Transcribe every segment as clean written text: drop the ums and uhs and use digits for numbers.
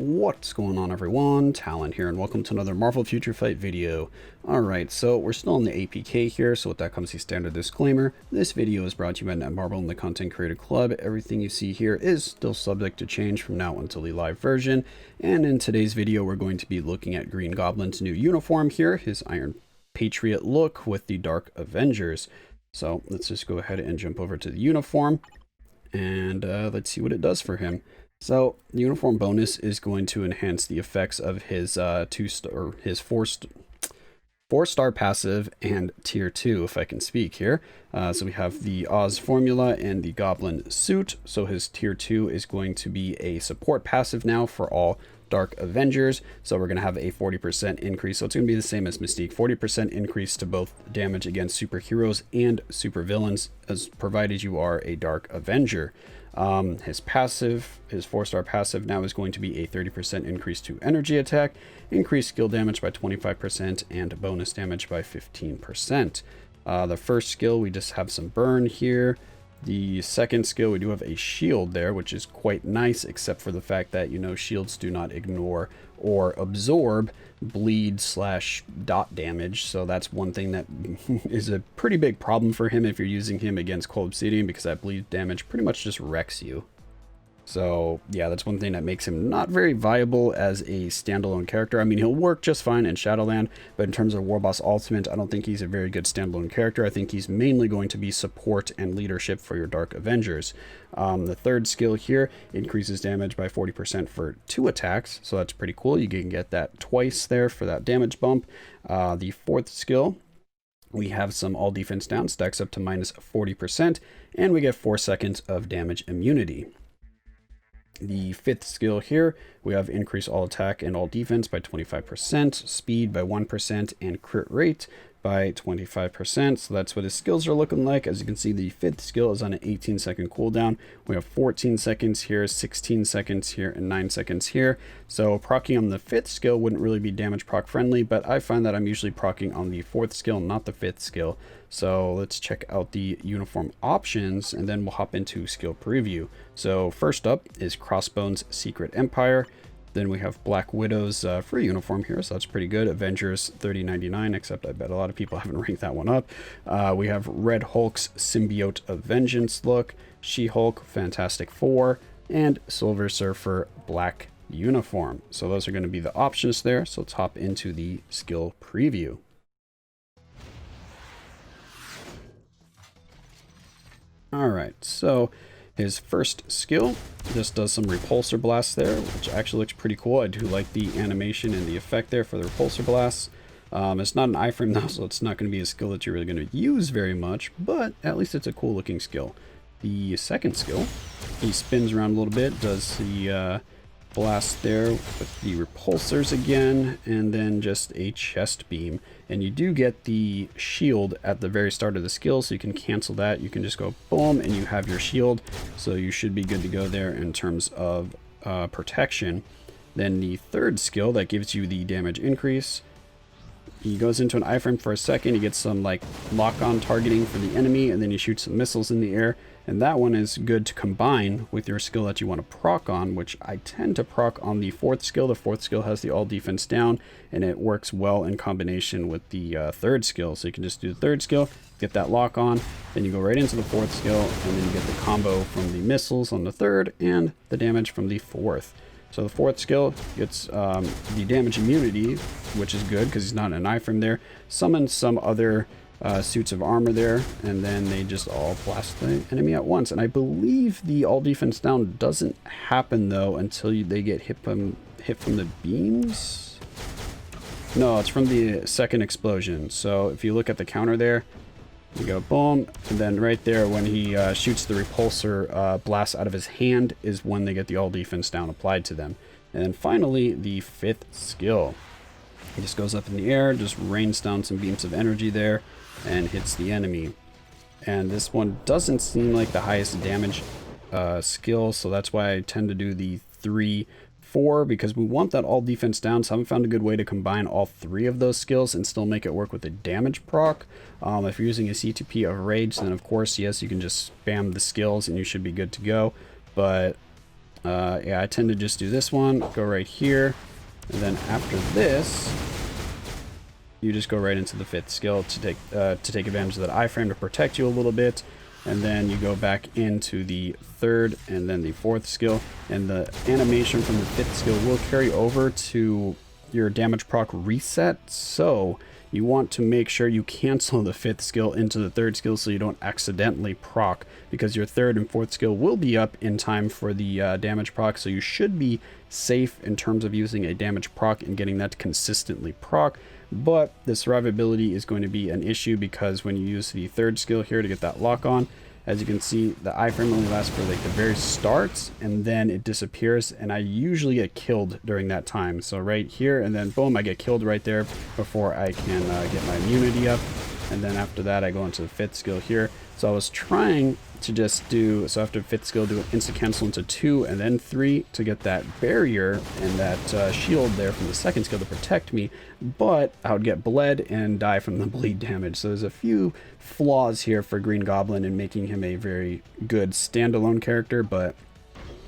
What's going on, everyone? Talen here, and welcome to another Marvel Future Fight video. Alright, so we're still in the APK here, so with that comes the standard disclaimer. This video is brought to you by Netmarble and the Content Creator Club. Everything you see here is still subject to change from now until the live version, and in today's video we're going to be looking at Green Goblin's new uniform here, his Iron Patriot look with the Dark Avengers. So let's just go ahead and jump over to the uniform, and let's see what it does for him. So the uniform bonus is going to enhance the effects of his four-star passive and tier 2, if I can speak here. So we have the Oz formula and the Goblin suit. So his tier 2 is going to be a support passive now for all Dark Avengers. So we're going to have a 40% increase. So it's going to be the same as Mystique, 40% increase to both damage against superheroes and supervillains, as provided you are a Dark Avenger. His passive, his 4-star passive now is going to be a 30% increase to energy attack, increased skill damage by 25%, and bonus damage by 15%. The first skill, we just have some burn here. The second skill, we do have a shield there, which is quite nice, except for the fact that, you know, shields do not ignore or absorb bleed / dot damage. So that's one thing that is a pretty big problem for him if you're using him against Cold Obsidian, because that bleed damage pretty much just wrecks you. So yeah, that's one thing that makes him not very viable as a standalone character. I mean, he'll work just fine in Shadowland, but in terms of Warboss Ultimate, I don't think he's a very good standalone character. I think he's mainly going to be support and leadership for your Dark Avengers. The third skill here increases damage by 40% for 2 attacks, so that's pretty cool. You can get that twice there for that damage bump. The fourth skill, we have some all defense down, stacks up to minus 40%, and we get 4 seconds of damage immunity. The fifth skill here, we have increase all attack and all defense by 25%, speed by 1%, and crit rate by 25%. So that's what his skills are looking like. As you can see, the fifth skill is on an 18-second cooldown. We have 14 seconds here, 16 seconds here, and 9 seconds here. So proccing on the fifth skill wouldn't really be damage proc friendly, but I find that I'm usually proccing on the fourth skill, not the fifth skill. So let's check out the uniform options, and then we'll hop into skill preview. So first up is Crossbone's Secret Empire. Then we have Black Widow's free uniform here, so that's pretty good. Avengers 3099, except I bet a lot of people haven't ranked that one up. We have Red Hulk's Symbiote of Vengeance look, She-Hulk Fantastic Four, and Silver Surfer Black uniform. So those are going to be the options there. So let's hop into the skill preview. Alright, so his first skill just does some repulsor blasts there, which actually looks pretty cool. I do like the animation and the effect there for the repulsor blasts. It's not an iframe though, so it's not going to be a skill that you're really going to use very much, but at least it's a cool looking skill. The second skill, he spins around a little bit, does the blast there with the repulsors again, and then just a chest beam. And you do get the shield at the very start of the skill, so you can cancel that. You can just go boom and you have your shield, so you should be good to go there in terms of protection. Then the third skill that gives you the damage increase, he goes into an iframe for a second, he gets some like lock-on targeting for the enemy, and then he shoots some missiles in the air. And that one is good to combine with your skill that you want to proc on, which I tend to proc on the fourth skill. The fourth skill has the all defense down, and it works well in combination with the third skill. So you can just do the third skill, get that lock on, then you go right into the fourth skill, and then you get the combo from the missiles on the third and the damage from the fourth. So the fourth skill gets the damage immunity, which is good because he's not in an iframe there. Summons some other suits of armor there, and then they just all blast the enemy at once. And I believe the all defense down doesn't happen though until they get hit from the beams. No, it's from the second explosion. So if you look at the counter there, you go boom, and then right there when he shoots the repulsor blast out of his hand is when they get the all defense down applied to them. And then finally the fifth skill, he just goes up in the air, just rains down some beams of energy there and hits the enemy. And this one doesn't seem like the highest damage skill, so that's why I tend to do the 3-4, because we want that all defense down. So I haven't found a good way to combine all 3 of those skills and still make it work with the damage proc. If you're using a C2P of Rage, then of course, yes, you can just spam the skills and you should be good to go. But Yeah, I tend to just do this one, go right here, and then after this, you just go right into the 5th skill to take advantage of that iframe to protect you a little bit, and then you go back into the 3rd and then the 4th skill, and the animation from the 5th skill will carry over to your damage proc reset. So you want to make sure you cancel the 5th skill into the 3rd skill so you don't accidentally proc, because your 3rd and 4th skill will be up in time for the damage proc, so you should be safe in terms of using a damage proc and getting that to consistently proc. But the survivability is going to be an issue, because when you use the 3rd skill here to get that lock on, as you can see, the iframe only lasts for like the very start, and then it disappears, and I usually get killed during that time. So right here, and then boom, I get killed right there before I can get my immunity up. And then after that, I go into the 5th skill here. So I was trying to just do, so after 5th skill, do an instant cancel into 2 and then 3 to get that barrier and that shield there from the 2nd skill to protect me, but I would get bled and die from the bleed damage. So there's a few flaws here for Green Goblin in making him a very good standalone character, but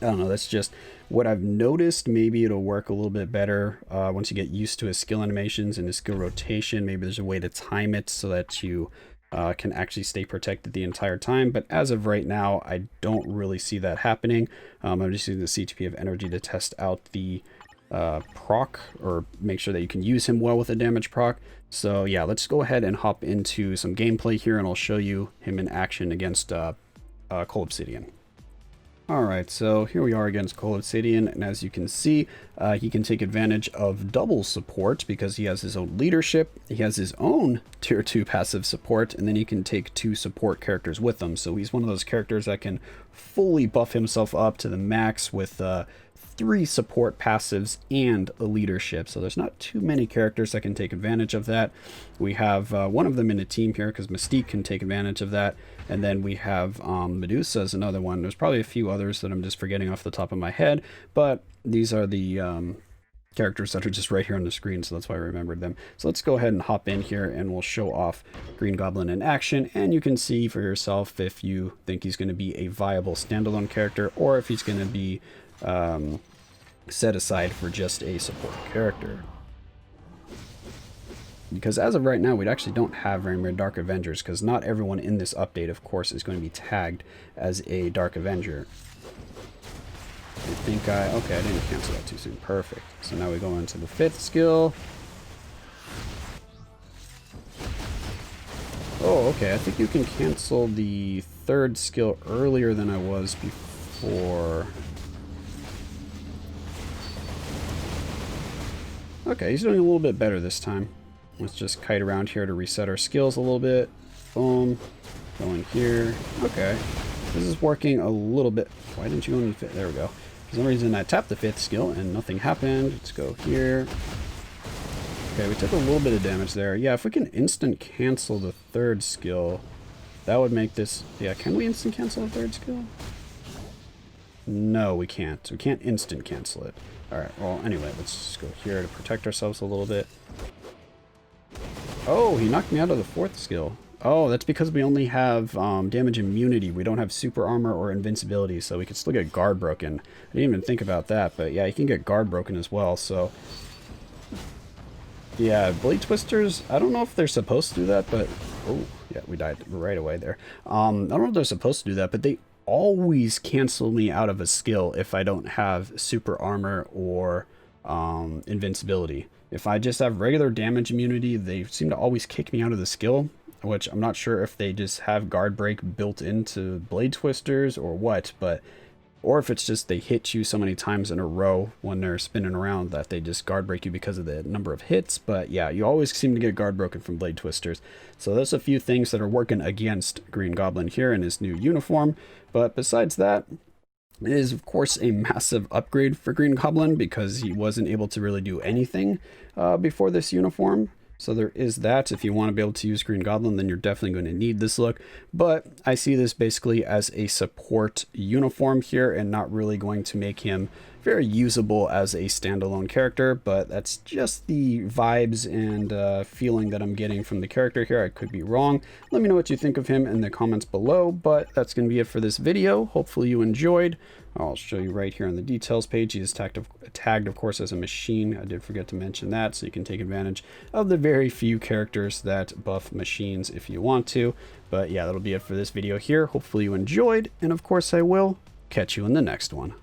I don't know, that's just what I've noticed. Maybe it'll work a little bit better once you get used to his skill animations and his skill rotation. Maybe there's a way to time it so that you can actually stay protected the entire time. But as of right now, I don't really see that happening. I'm just using the CTP of energy to test out the proc, or make sure that you can use him well with a damage proc. So yeah, let's go ahead and hop into some gameplay here, and I'll show you him in action against Coal Obsidian. Alright, so here we are against Coal Obsidian, and as you can see, he can take advantage of double support because he has his own leadership, he has his own tier 2 passive support, and then he can take 2 support characters with him. So he's one of those characters that can fully buff himself up to the max with 3 support passives and a leadership. So there's not too many characters that can take advantage of that. We have one of them in a team here because Mystique can take advantage of that. And then we have Medusa is another one. There's probably a few others that I'm just forgetting off the top of my head, but these are the characters that are just right here on the screen, so that's why I remembered them. So let's go ahead and hop in here and we'll show off Green Goblin in action, and you can see for yourself if you think he's going to be a viable standalone character or if he's going to be set aside for just a support character. Because as of right now, we actually don't have very many Dark Avengers, because not everyone in this update, of course, is going to be tagged as a Dark Avenger. I think okay, I didn't cancel that too soon. Perfect. So now we go into the 5th skill. Oh, okay, I think you can cancel the 3rd skill earlier than I was before. Okay, he's doing a little bit better this time. Let's just kite around here to reset our skills a little bit. Boom. Go in here. Okay. This is working a little bit. Why didn't you go in the 5th? There we go. For some reason I tapped the 5th skill and nothing happened. Let's go here. Okay, we took a little bit of damage there. Yeah, if we can instant cancel the 3rd skill, that would make this... Yeah, can we instant cancel the 3rd skill? No, we can't. We can't instant cancel it. Alright, well, anyway, let's just go here to protect ourselves a little bit. Oh, he knocked me out of the 4th skill. Oh, that's because we only have damage immunity. We don't have super armor or invincibility, so we could still get guard broken. I didn't even think about that, but yeah, you can get guard broken as well, so... Yeah, Blade Twisters, I don't know if they're supposed to do that, but... Oh, yeah, we died right away there. I don't know if they're supposed to do that, but they always cancel me out of a skill if I don't have super armor or invincibility. If I just have regular damage immunity, they seem to always kick me out of the skill, which I'm not sure if they just have guard break built into Blade Twisters or what, but or if it's just they hit you so many times in a row when they're spinning around that they just guard break you because of the number of hits. But yeah, you always seem to get guard broken from Blade Twisters. So there's a few things that are working against Green Goblin here in his new uniform. But besides that, it is of course a massive upgrade for Green Goblin because he wasn't able to really do anything before this uniform. So there is that. If you want to be able to use Green Goblin, then you're definitely going to need this look. But I see this basically as a support uniform here and not really going to make him very usable as a standalone character. But that's just the vibes and feeling that I'm getting from the character here. I could be wrong. Let me know what you think of him in the comments below. But that's going to be it for this video. Hopefully you enjoyed. I'll show you right here on the details page. He is tagged, of course, as a machine. I did forget to mention that, so you can take advantage of the very few characters that buff machines if you want to. But yeah, that'll be it for this video here. Hopefully you enjoyed, and of course I will catch you in the next one.